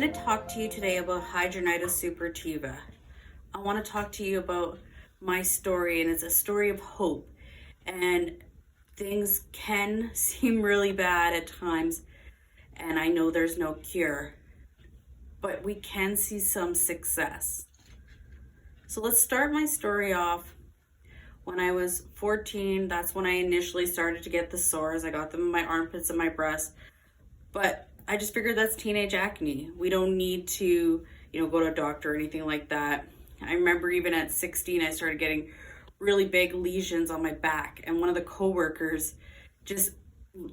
to talk to you today about Hidradenitis Suppurativa. I want to talk to you about my story, and it's a story of hope. And things can seem really bad at times, and I know there's no cure, but we can see some success. So let's start my story off. When I was 14, that's when I initially started to get the sores. I got them in my armpits and my breasts, but I just figured that's teenage acne. We don't need to, go to a doctor or anything like that. I remember even at 16, I started getting really big lesions on my back, and one of the coworkers just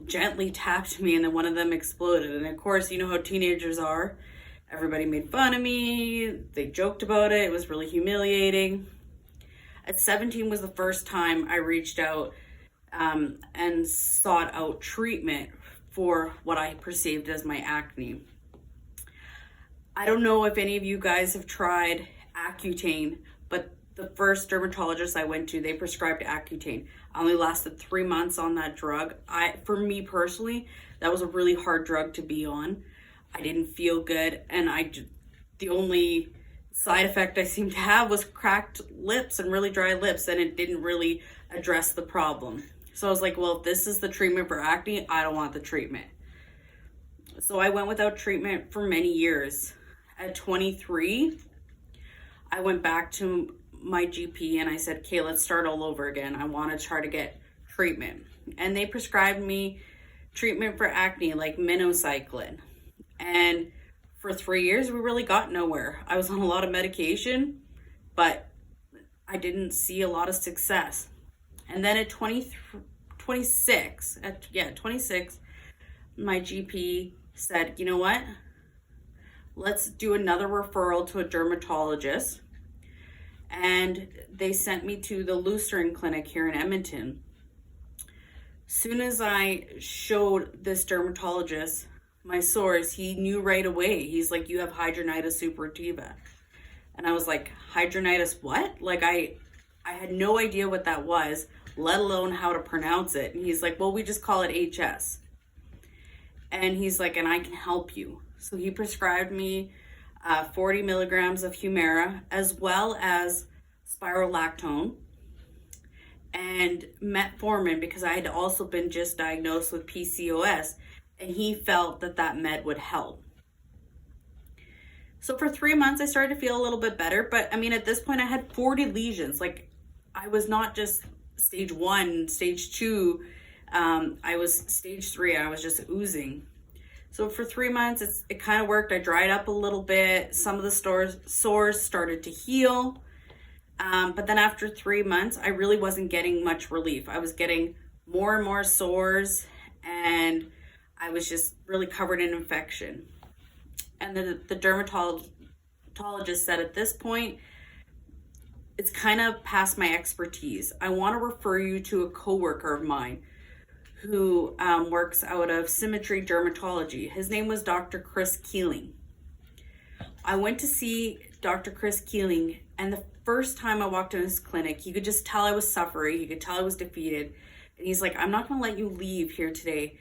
gently tapped me, and then one of them exploded. And of course, you know how teenagers are. Everybody made fun of me. They joked about it. It was really humiliating. At 17 was the first time I reached out and sought out treatment for what I perceived as my acne. I don't know if any of you guys have tried Accutane, but the first dermatologist I went to, they prescribed Accutane. I only lasted 3 months on that drug. For me personally, that was a really hard drug to be on. I didn't feel good, and the only side effect I seemed to have was cracked lips and really dry lips, and it didn't really address the problem. So I was like, well, if this is the treatment for acne, I don't want the treatment. So I went without treatment for many years. At 23, I went back to my GP and I said, okay, let's start all over again. I want to try to get treatment. And they prescribed me treatment for acne like minocycline. And for 3 years, we really got nowhere. I was on a lot of medication, but I didn't see a lot of success. And then at 26, my GP said, you know what? Let's do another referral to a dermatologist. And they sent me to the Lucerne Clinic here in Edmonton. Soon as I showed this dermatologist my sores, he knew right away. He's like, you have Hidradenitis Suppurativa. And I was like, hidradenitis what? Like I had no idea what that was, let alone how to pronounce it. And he's like, well, we just call it HS. And he's like, and I can help you. So he prescribed me 40 milligrams of Humira, as well as spirolactone and metformin, because I had also been just diagnosed with PCOS, and he felt that med would help. So for 3 months, I started to feel a little bit better, but I mean, at this point I had 40 lesions. Like, I was not just stage 1, stage 2, I was stage 3, I was just oozing. So for 3 months, it kind of worked. I dried up a little bit. Some of the sores started to heal. But then after 3 months, I really wasn't getting much relief. I was getting more and more sores, and I was just really covered in infection. And the dermatologist said, at this point, it's kind of past my expertise. I want to refer you to a coworker of mine who works out of Symmetry Dermatology. His name was Dr. Chris Keeling. I went to see Dr. Chris Keeling, and the first time I walked in his clinic, he could just tell I was suffering. He could tell I was defeated. And he's like, I'm not going to let you leave here today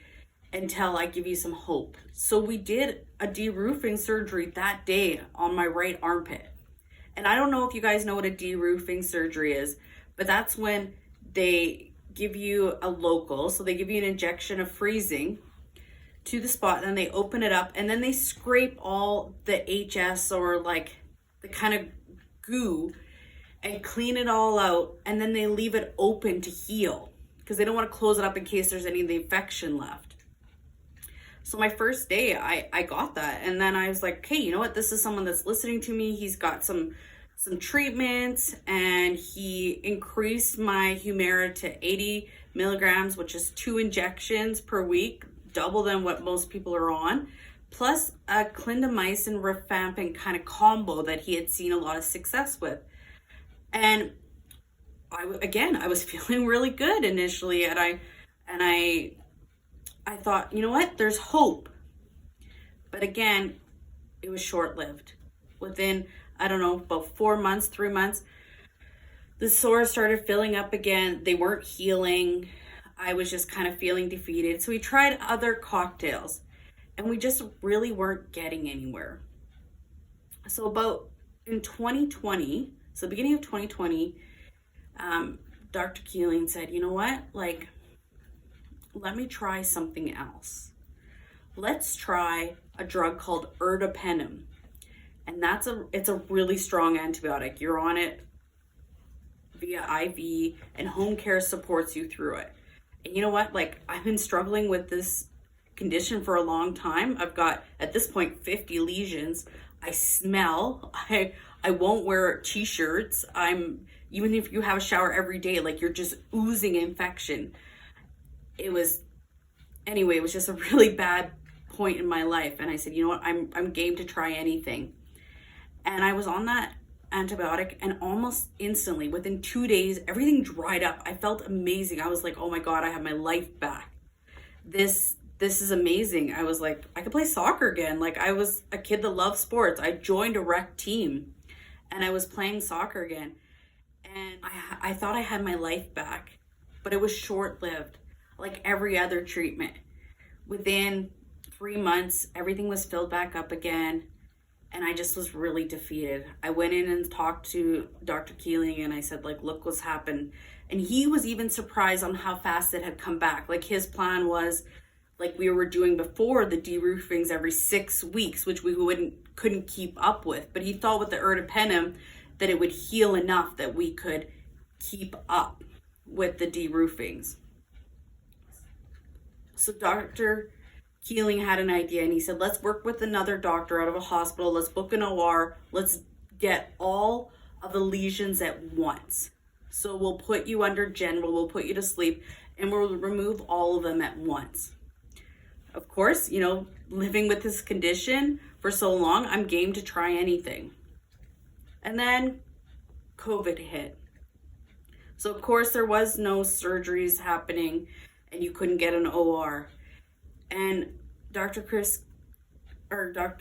until I give you some hope. So we did a de-roofing surgery that day on my right armpit. And I don't know if you guys know what a de-roofing surgery is, but that's when they give you a local, so they give you an injection of freezing to the spot, and then they open it up, and then they scrape all the HS or like the kind of goo and clean it all out, and then they leave it open to heal because they don't want to close it up in case there's any of the infection left. So my first day, I got that, and then I was like, hey, you know what? This is someone that's listening to me. He's got some treatments, and he increased my Humira to 80 milligrams, which is 2 injections per week, double than what most people are on, plus a clindamycin rifampin kind of combo that he had seen a lot of success with. And I was feeling really good initially, and I thought, you know what, there's hope. But again, it was short-lived. Within, I don't know, about 4 months, 3 months, the sores started filling up again. They weren't healing. I was just kind of feeling defeated. So we tried other cocktails, and we just really weren't getting anywhere. So about in 2020, so beginning of 2020, Dr. Keeling said, you know what, like, let me try something else. Let's try a drug called ertapenem. And it's a really strong antibiotic. You're on it via IV, and home care supports you through it. And you know what? Like, I've been struggling with this condition for a long time. I've got, at this point, 50 lesions. I smell. I won't wear t-shirts. Even if you have a shower every day, like, you're just oozing infection. It was just a really bad point in my life. And I said, you know what? I'm game to try anything. And I was on that antibiotic, and almost instantly, within 2 days, everything dried up. I felt amazing. I was like, oh my God, I have my life back. This is amazing. I was like, I could play soccer again. Like, I was a kid that loved sports. I joined a rec team and I was playing soccer again. And I thought I had my life back, but it was short-lived, like every other treatment. Within 3 months, everything was filled back up again. And I just was really defeated. I went in and talked to Dr. Keeling, and I said, like, look what's happened. And he was even surprised on how fast it had come back. Like, his plan was, like we were doing before, the de-roofings every 6 weeks, which we couldn't keep up with. But he thought with the ertapenem that it would heal enough that we could keep up with the de-roofings. So Dr. Keeling had an idea, and he said, let's work with another doctor out of a hospital. Let's book an OR. Let's get all of the lesions at once. So we'll put you under general, we'll put you to sleep, and we'll remove all of them at once. Of course, you know, living with this condition for so long, I'm game to try anything. And then COVID hit. So of course there was no surgeries happening, and you couldn't get an OR. And Dr.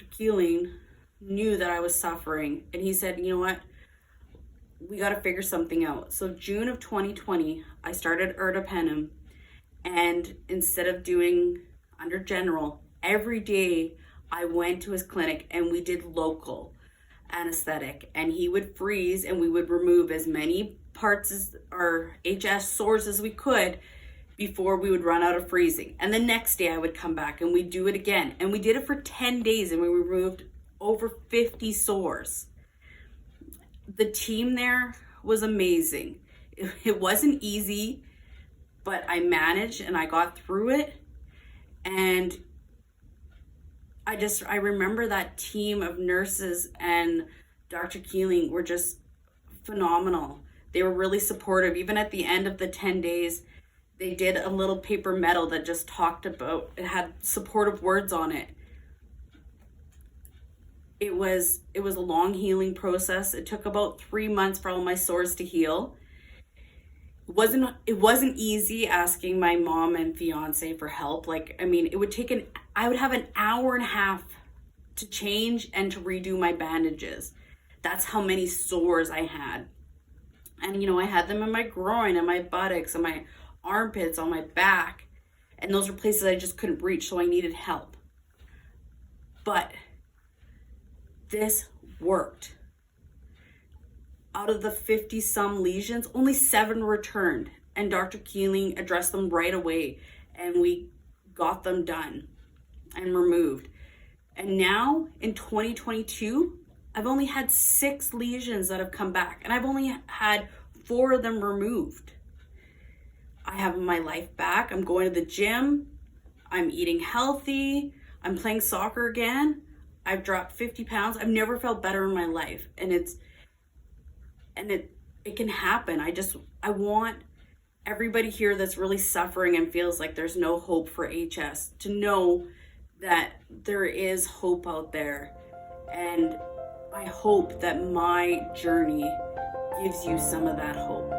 Keeling knew that I was suffering, and he said, you know what, we got to figure something out. So June of 2020, I started ertapenem, and instead of doing under general, every day I went to his clinic and we did local anesthetic, and he would freeze and we would remove as many parts as our HS sores as we could before we would run out of freezing. And the next day I would come back and we'd do it again. And we did it for 10 days and we removed over 50 sores. The team there was amazing. It wasn't easy, but I managed and I got through it. And I remember that team of nurses and Dr. Keeling were just phenomenal. They were really supportive. Even at the end of the 10 days, they did a little paper medal that just talked about, it had supportive words on it. It was a long healing process. It took about 3 months for all my sores to heal. It wasn't easy asking my mom and fiance for help. Like, I mean, I would have an hour and a half to change and to redo my bandages. That's how many sores I had. And, you know, I had them in my groin and my buttocks and my armpits, on my back, and those were places I just couldn't reach, so I needed help. But this worked. Out of the 50 some lesions, only 7 returned, and Dr. Keeling addressed them right away, and we got them done and removed. And now in 2022, I've only had 6 lesions that have come back, and I've only had 4 of them removed. I have my life back. I'm going to the gym. I'm eating healthy. I'm playing soccer again. I've dropped 50 pounds. I've never felt better in my life. And it can happen. I want everybody here that's really suffering and feels like there's no hope for HS to know that there is hope out there. And I hope that my journey gives you some of that hope.